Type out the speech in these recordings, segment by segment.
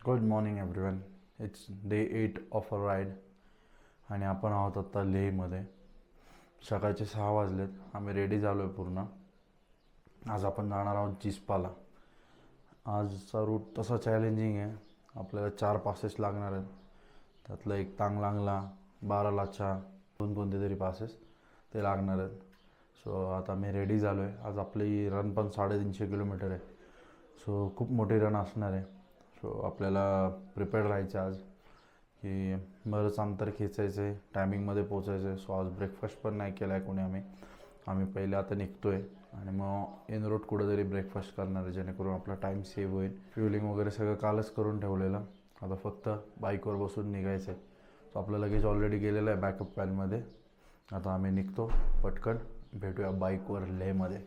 Good morning everyone. It's day 8 of a ride आणि आपण आहोत आत्ता लेहमध्ये. सकाळचे 6 वाजलेत. आम्ही रेडी झालो आहे पूर्ण. आज आपण जाणार आहोत जिस्पाला. आजचा रूट तसा चॅलेंजिंग आहे. आपल्याला 4 पासेस लागणार आहेत. त्यातलं एक तांगलांगला, बारालाचा, कोणते तरी पासेस ते लागणार आहेत. सो आता मी रेडी झालो आहे. आज आपली रन पण 350 किलोमीटर आहे. सो खूप मोठी रन असणार आहे. सो आपल्याला प्रिपेअर्ड राहायचं आज की बरंच अंतर खेचायचं आहे, टायमिंगमध्ये पोचायचं आहे. सो आज ब्रेकफास्ट पण नाही केला आहे कोणी. आम्ही पहिले आता निघतो आहे आणि मग इन रोड कुठंतरी ब्रेकफास्ट करणार आहे, जेणेकरून आपला टाईम सेव्ह होईल. फ्युलिंग वगैरे सगळं कालच करून ठेवलेलं. आता फक्त बाईकवर बसून निघायचं आहे. सो आपलं लगेच ऑलरेडी गेलेलं आहे बॅकअप पॅनमध्ये. आता आम्ही निघतो पटकन. भेटूया बाईकवर लेहमध्ये.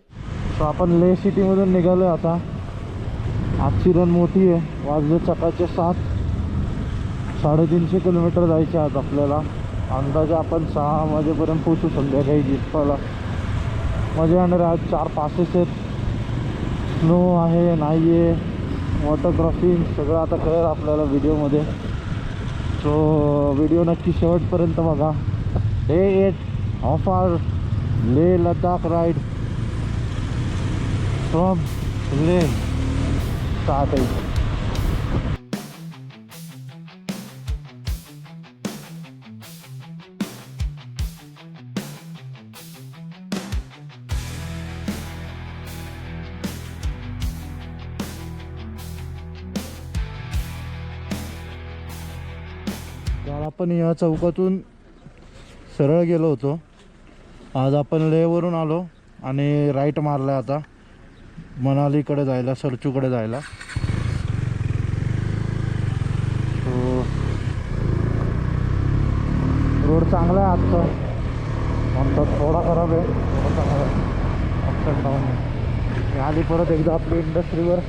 सो आपण लेह सिटीमधून निघालो आता. आजची रन मोठी आहे. वाजले सकाळचे 7. 350 किलोमीटर जायचे आज आपल्याला. अंदाजे आपण 6 वाजेपर्यंत पोचू संध्याकाळी जिस्पाला. मजा येणार आज. 4 पासेस आहेत. स्नो आहे, नाही आहे, वॉटर क्रॉसिंग सगळं आता कळेल आपल्याला व्हिडिओमध्ये. सो व्हिडिओ नक्की शेवटपर्यंत बघा. Day 8 of our Leh Ladakh ride from Leh start आहे. काल आपण या चौकातून सरळ गेलो होतो. आज आपण लेहवरून आलो आणि राईट मारला आता मनालीकडे जायला, सरचूकडे जायला. रोड चांगला आहे आजचा. म्हणतात थोडा खराब आहे, थोडा चांगला आहे. अप अँड डाऊन आहे. आली परत एकदा आपली इंडस्ट्रीवर.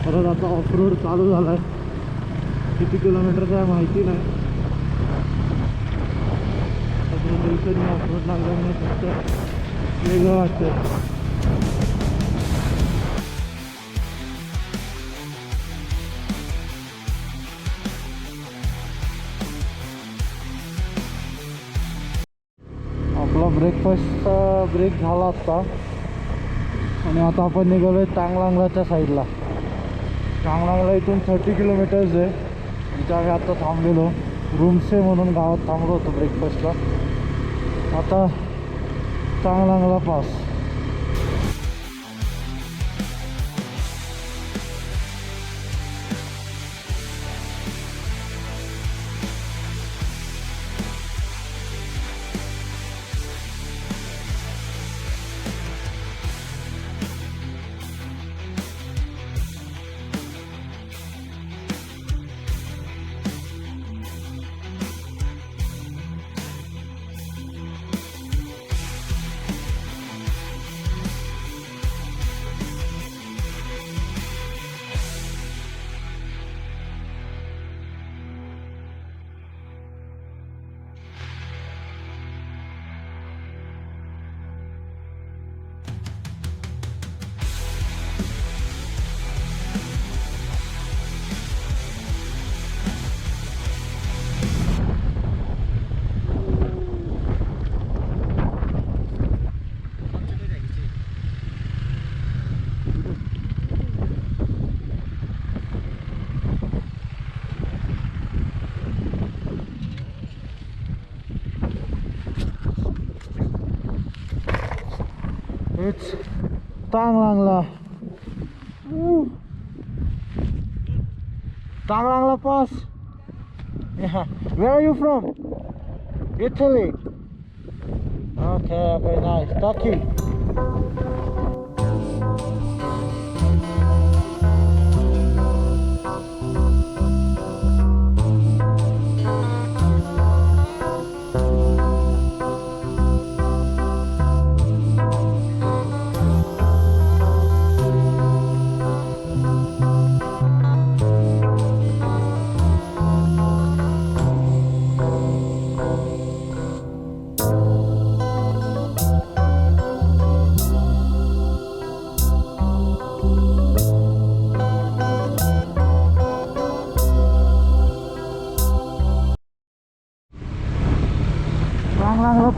परत आता ऑफ रोड चालू झाला आहे. किती किलोमीटरचा आहे माहिती नाही. दिवसांनी ऑफ रोड लागल्यामुळे फक्त वेगळं वाटतं. आपला ब्रेकफास्टचा ब्रेक झाला आत्ता आणि आता आपण निघालो आहे तांगलांगलाच्या साईडला. तांगलांगला इथून 30 किलोमीटर्स आहे. इथं आम्ही आत्ता थांबलेलो. रूमसे म्हणून गावात थांबलो होतो ब्रेकफास्टला. आता Tanglangla pass. It's Tanglangla. Tanglangla Pass. Yeah. Where are you from? Italy. Okay, nice. Turkey.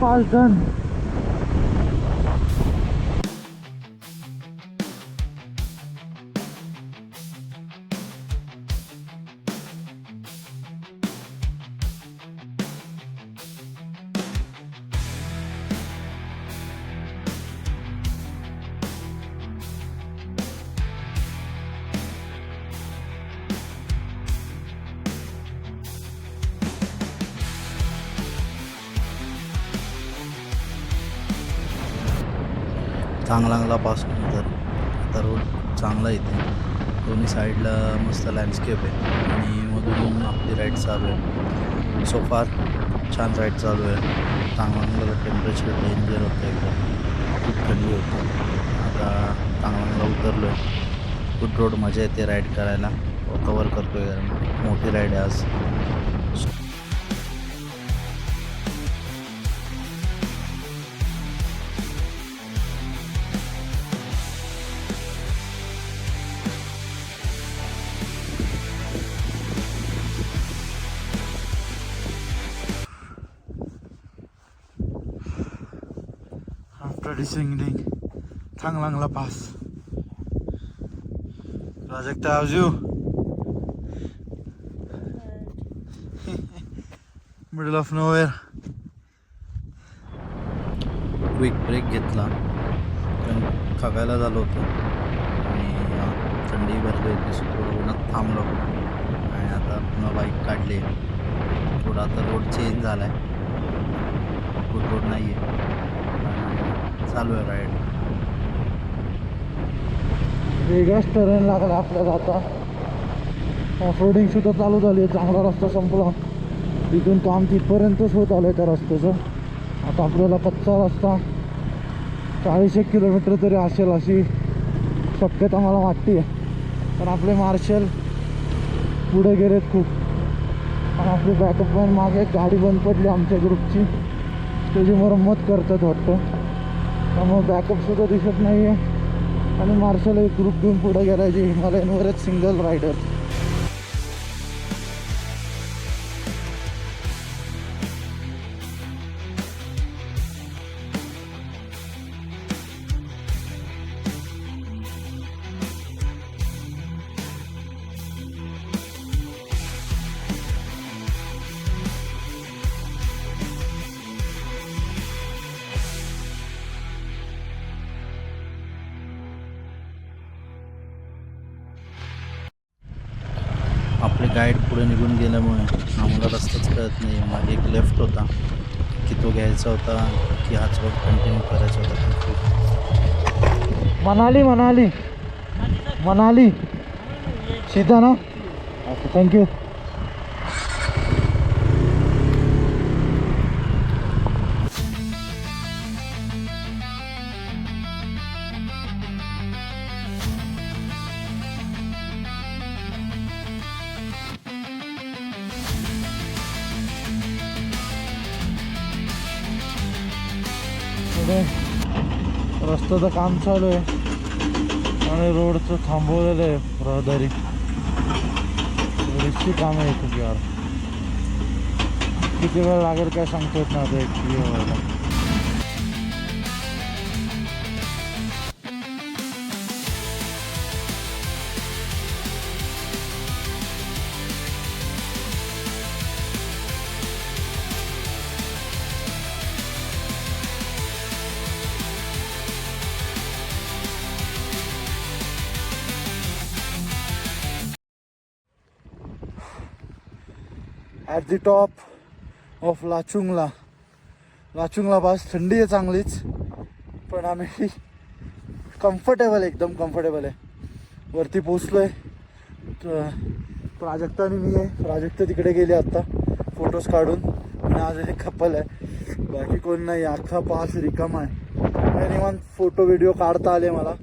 Pass done. चांगला पासून तर आता रोड चांगला येते. दोन्ही साईडला मस्त लँडस्केप आहे आणि मधून आपली राईड चालू आहे. सो फार छान राईड चालू आहे. चांगला टेम्परेचर डेंजर होतं, एकदम खूप थंडी होती. आता चांगला उतरलो आहे. गुड रोड, मजा येते राईड करायला. कवर करतो आहे कारण मोठी राईड आहे आज. After descending Tanglangla Pass, Project Avju, middle of nowhere. Quick break घेतला कारण थकायला झालो होतो आणि थंडी भरली होती. सो थोडं उन्हात थांबलो आणि आता पुन्हा बाईक काढली. थोडा आता रोड चेंज झाला आहे, गुड रोड नाही आहे. चालू आहे राईड. वेगळाच टर्न लागला आपल्याला आता. ऑफरोडिंग सुद्धा चालू झाली आहे. चांगला रस्ता संपला. तिथून काम तिथपर्यंतच होत आलं आहे त्या रस्त्याचं. आता आपल्याला कच्चा रस्ता 40 किलोमीटर तरी असेल अशी शक्यता मला वाटते आहे. पण आपले मार्शल पुढे गेलेत खूप. आणि आपली बॅकअप पण मागे एक गाडी बंद पडली आमच्या ग्रुपची, त्याची मरम्मत करतात वाटतं. त्यामुळे बॅकअपसुद्धा दिसत नाही आहे. आणि मार्शल एक ग्रुप घेऊन पुढे गेलायचे हिमालयनवरच सिंगल रायडर. आपले गाईड पुढे निघून गेल्यामुळे आम्हाला रस्ताच कळत नाही. मागे एक लेफ्ट होता की तो घ्यायचा होता की हाच रोड कंटिन्यू करायचा होता. पण खूप मनाली मनाली मनाली सीधा ना. Okay, thank you. रस्त्याचं काम चालू आहे आणि रोडचं थांबवलेलं आहे रहदारी. बरीचशी कामं आहे खूप यार. किती वेळ लागेल काय सांगता येत नाही आता एक व्हायला. At the top of Lachung La. Lachung La pass. थंडी आहे चांगलीच, पण आम्ही कम्फर्टेबल, एकदम कम्फर्टेबल आहे. वरती पोचलो आहे. प्राजक्ता आणि मी आहे. प्राजक्ता तिकडे गेली आत्ता फोटोज काढून आणि आज एक कपल आहे, बाकी कोण नाही. अख्खा पास रिकामा आहे. निवांत फोटो व्हिडिओ काढता आले मला.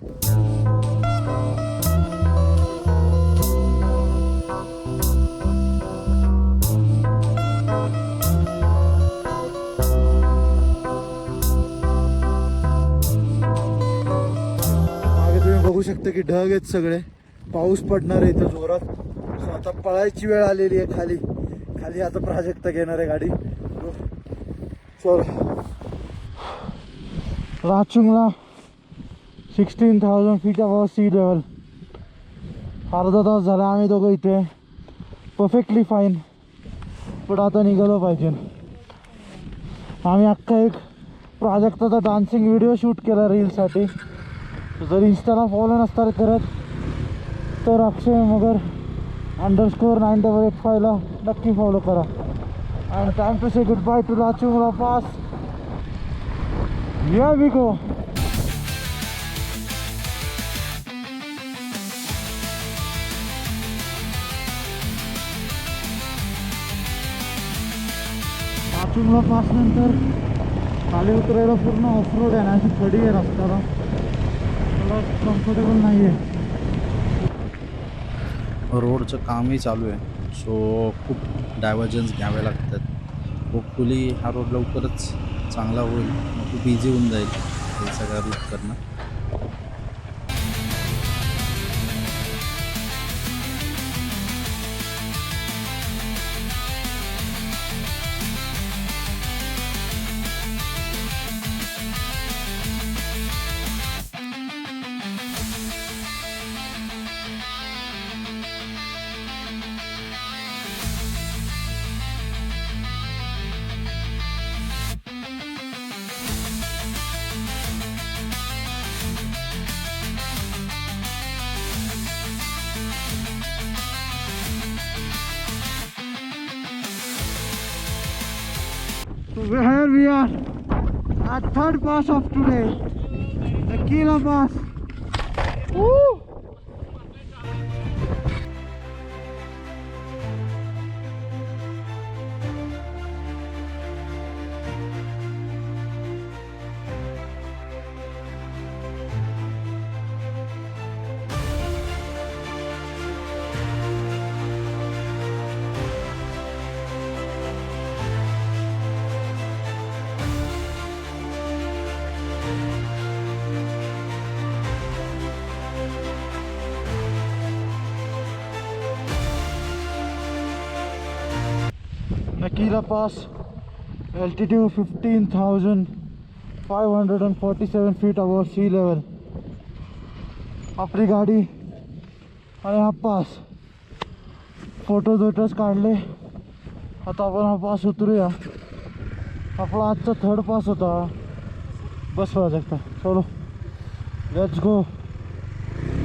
बघू शकता की ढग आहेत सगळे. पाऊस पडणार आहे इथं जोरात. सो आता पळायची वेळ आलेली आहे. खाली आता प्राजक्ता घेणार आहे गाडी. चल राचुंगला 16,000 feet above sea level. अर्धा तास झाला आम्ही दोघं इथे, परफेक्टली फाईन. पण आता निघालो पाहिजे. आम्ही अख्खा एक प्राजक्ताचा डान्सिंग व्हिडिओ शूट केला रीलसाठी. जर इंस्टाला फॉलो नसतात करत तर अक्षय मगर _9885 ला नक्की फॉलो करा. And time to say goodbye to Rachungla pass. Here we go. Rachungla pass नंतर खाली उतरायला पूर्ण ऑफरोड आहे ना, अशी खडी आहे रस्त्याला, मला कम्फर्टेबल नाही आहे. रोडचं कामही चालू आहे, सो खूप डायव्हर्जन्स घ्यावे लागतात. होपफुली हा रोड लवकरच चांगला होईल, खूप इझी होऊन जाईल हे सगळा रूट करणं. So here we are at third pass of today, the Kila Pass. Woo! Nakila Pass, altitude 15,547 feet above sea level. आपली गाडी आणि हा पास, फोटोज काढले. आता आपण हा पास उतरूया. आपला आजचा थर्ड पास होता. बस प्राजक्ता, चलो लेट्स गो.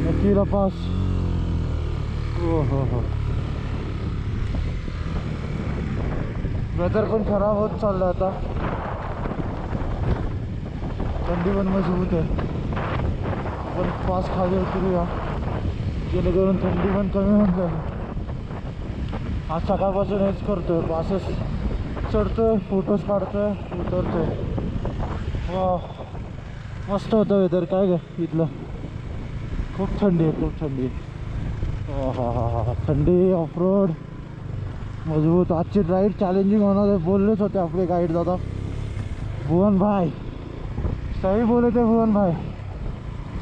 नकीला पास. हो हो हो, वेदर पण खराब होत चाललं आता, थंडी पण मजबूत आहे. आपण पास खाली उतरूया जेणेकरून थंडी पण कमी होऊन जाईल. आज सकाळपासून हेच करतोय, पासेस चढतोय, फोटोज काढतोय, उतरतोय. वा, मस्त होतं वेदर. काय ग इथलं, खूप थंडी आहे, खूप थंडी आहे. हा हा हा, थंडी, ऑफरोड मजबूत. आजची राईड चॅलेंजिंग होणार आहे बोललेच होते आपले गाइड दादा भुवन भाई. सही बोले थे भुवन भाई,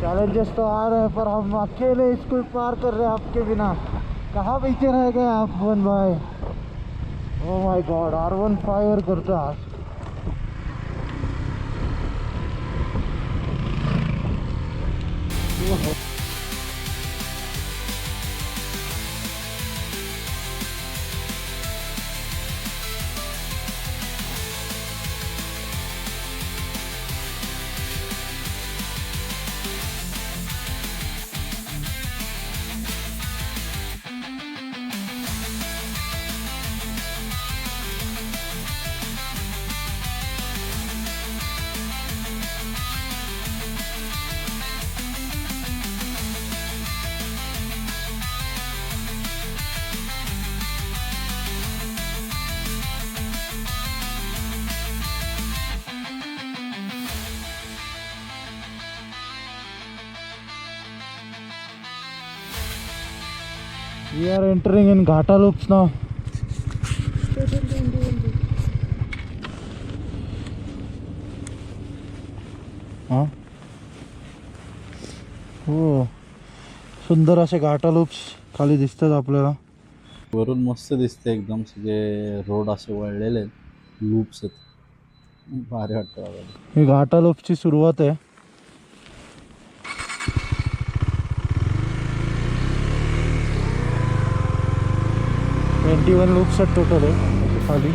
चैलेंजेस तो आ रहे हैं पर हम अकेले इसको पार कर रहे हैं आपके बिना. कहाँ पीछे रह गए आप भुवन भाई. ओ माय गॉड, R15 वर करतो आज. We are entering in Ghata loops now. हाँ हो, सुंदर असे घाटा लूप्स खाली दिसतात आपल्याला. वरून मस्त दिसते एकदम, सगळे रोड असे वळलेले आहेत, लूप्स आहेत. भारी वाटतं बाबा. ही घाटालोपची सुरुवात आहे. ट्वेंटी वन लूप्स आहेत टोटल आहे खाली.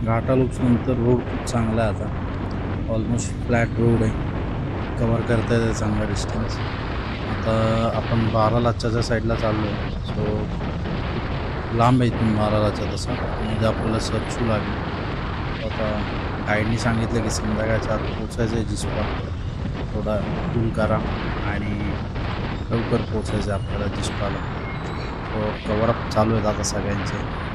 घाटा लूप्स नंतर रोड खूप चांगला आहे आता. ऑलमोस्ट फ्लॅट रोड आहे. कवर करता येते चांगला डिस्टन्स. आता आपण बारालाच्याच्या साईडला चाललो आहे. सो लांब आहे इथून बारालाच्या तसा. म्हणजे आपल्याला सर्चू लागेल. आता गाईडनी सांगितलं की संध्याकाळच्या आत पोचायचं आहे जिस्पा. थोडा कूल करा आणि लवकर पोचायचं आहे आपल्याला जिस्पाला. सो कवरअप चालू आहेत आता सगळ्यांचे.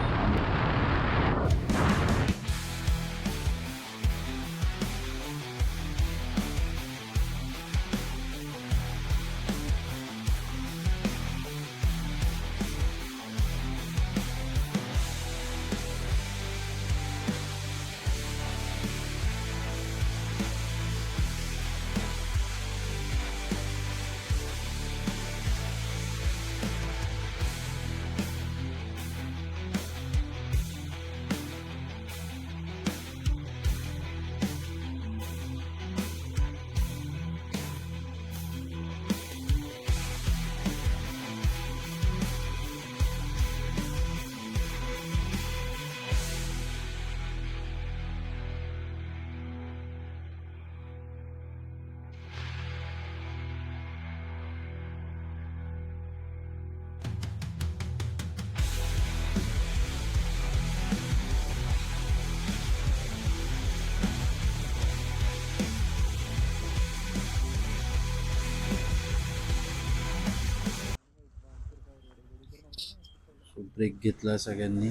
ब्रेक घेतला सगळ्यांनी.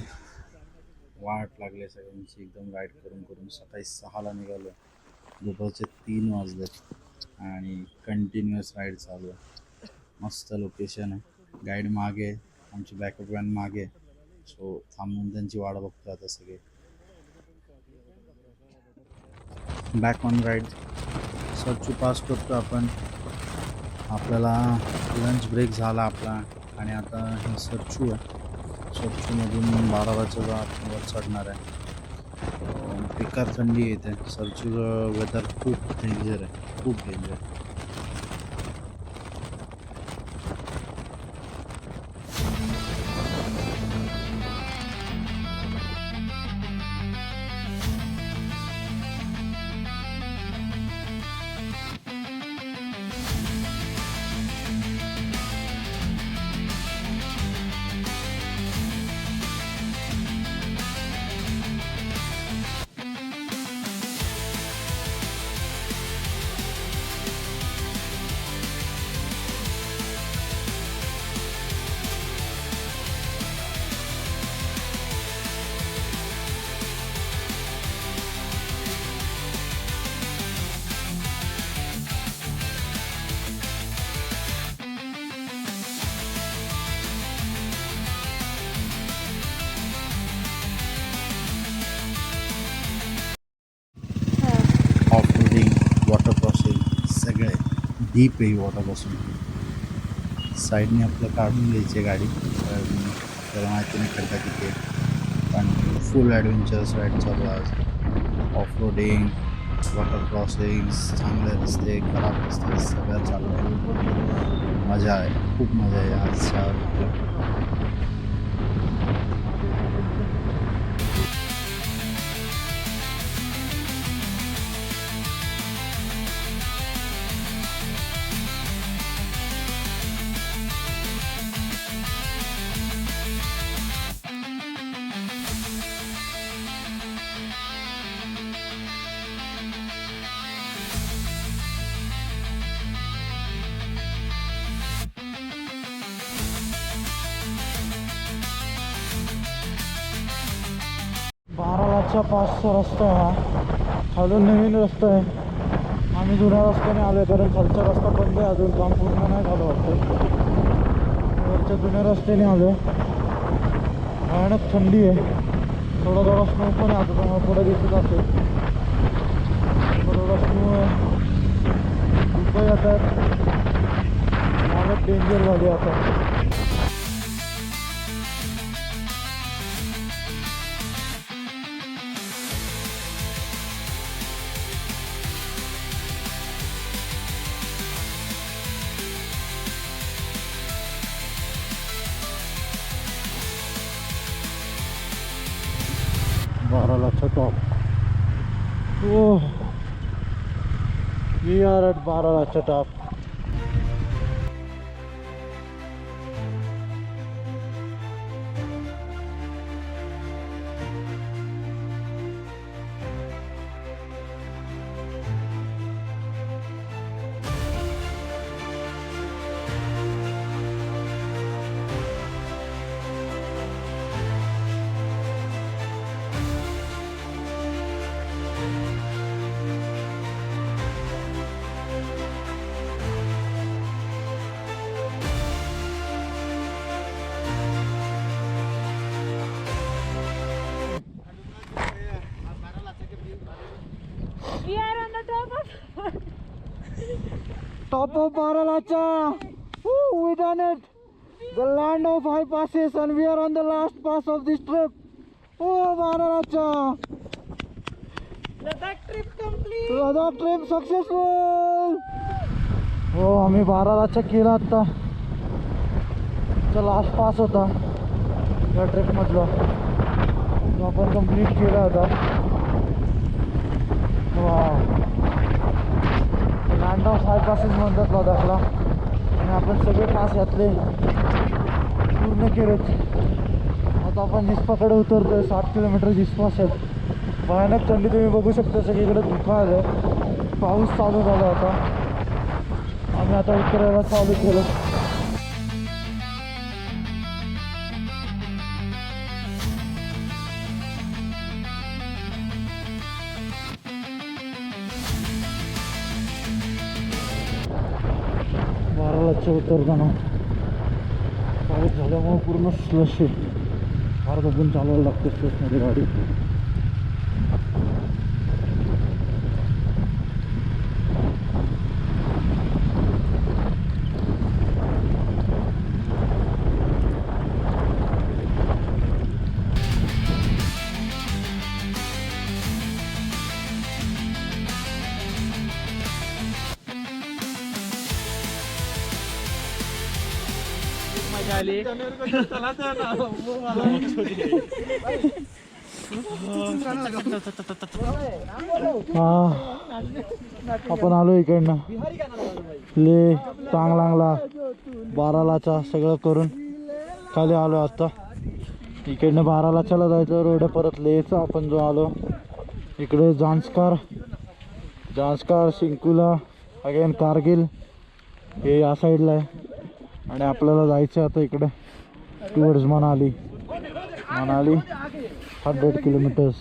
वाट लागली सगळ्यांची एकदम राईड करून करून. सकाळी 6ला निघालो. दुपारचे 3 वाजलेत आणि कंटिन्युअस राईड चालू आहे. मस्त लोकेशन आहे. गाईड मागे आहे, आमची बॅकअप व्हॅन मागे. सो थांबून त्यांची वाट बघतो आता सगळे. Back on ride. Sarchu pass करतो आपण. आपल्याला लंच ब्रेक झाला आपला आणि आता हे सर्चू आहे. सर्चूमधून बारावाच्या वर चढणार आहे. बेकार थंडी येते. सर्चूचं वेदर खूप डेंजर आहे, खूप danger. Off roading, water crossing सगळे डीप आहे वॉटर क्रॉसिंग. साईडने आपलं काढून घ्यायची गाडी, त्याला माहिती नाही खड्डा किती आहे. पण फुल ॲडव्हेंचरस राईड चालू आज. ऑफ रोडिंग, वॉटर क्रॉसिंग, चांगले रस्ते, खराब रस्ते सगळं चालू आहे. मजा आहे, खूप मजा आहे आजच्या ट्रिपला. बारालाच्या पासचा रस्ता आहे हा. खालून नवीन रस्ता आहे आम्ही जुन्या रस्त्याने आलो कारण खालचा रस्ता बंद आहे, अजून काम पूर्ण नाही झालं वाटतं. वरच्या जुन्या रस्त्याने आलो. भयानक थंडी आहे. थोडा थोडा स्नो पण आहे आता, तुम्हाला पुढे दिसत असेल थोडा स्नो आहे. धुकं येतात, हालत डेंजर झाली आता. Baralacha top. Oh, we are at Baralacha top. We are on the Top of Baralacha. Woo, we done it. The land of high passes, and we are on the last pass of this trip. Oh, Baralacha. Ladakh trip complete. Ladakh trip successful. हो आम्ही बारालाचा केला आता. Last pass होता या ट्रिपमधला, तो आपण complete केला होता. लँड ऑफ हाय पासेस म्हणतात लडाखला, आणि आपण सगळे पास यातले पूर्ण केलेत. आता आपण जिस्पाकडे उतरतोय. 7 किलोमीटर जिस्पास आहेत. भयानक थंडी तुम्ही बघू शकता, सगळीकडे धुकं आलं. पाऊस चालू झाला होता. आम्ही आता उतरायला चालू केलं. बारालाच्या उतरताना पाऊस झाल्यामुळे पूर्ण स्लश आहे. फार बघून चालवायला लागते स्लशमध्ये गाडी. आपण आलो इकडनं ले चांगलांगला बारालाचा सगळं करून खाली आलो. आता इकडनं बारालाच्याला जायचं रोड परत लेचा आपण जो आलो. इकडे जांस्कार सिंकुला अगेन कारगिल हे या साईडला आहे. आणि आपल्याला जायचं आता इकडे टुवर्ड्स मनाली 100 किलोमीटर्स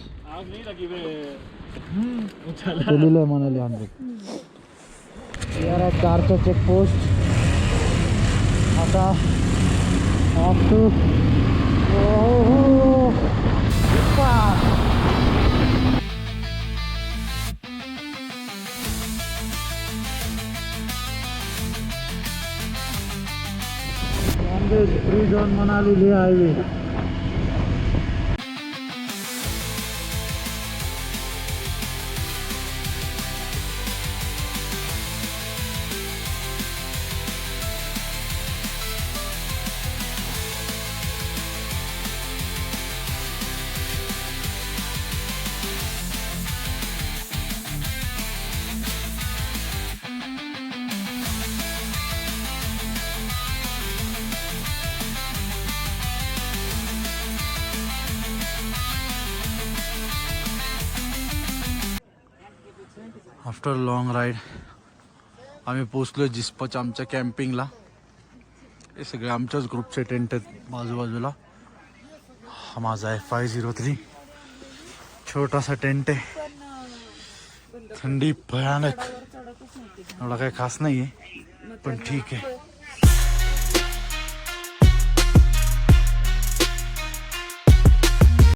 दिलेलं आहे मनाली 100. यार कारचा चेकपोस्ट आता off to free zone Manali Leh highway. After long ride आम्ही पोचलो जिस्पाच्या आमच्या कॅम्पिंगला. हे सगळे आमच्याच ग्रुपचे टेंट आहेत बाजूबाजूला. हा माझा आहे 503 छोटासा टेंट आहे. थंडी भयानक. एवढा काही खास नाही आहे पण ठीक आहे.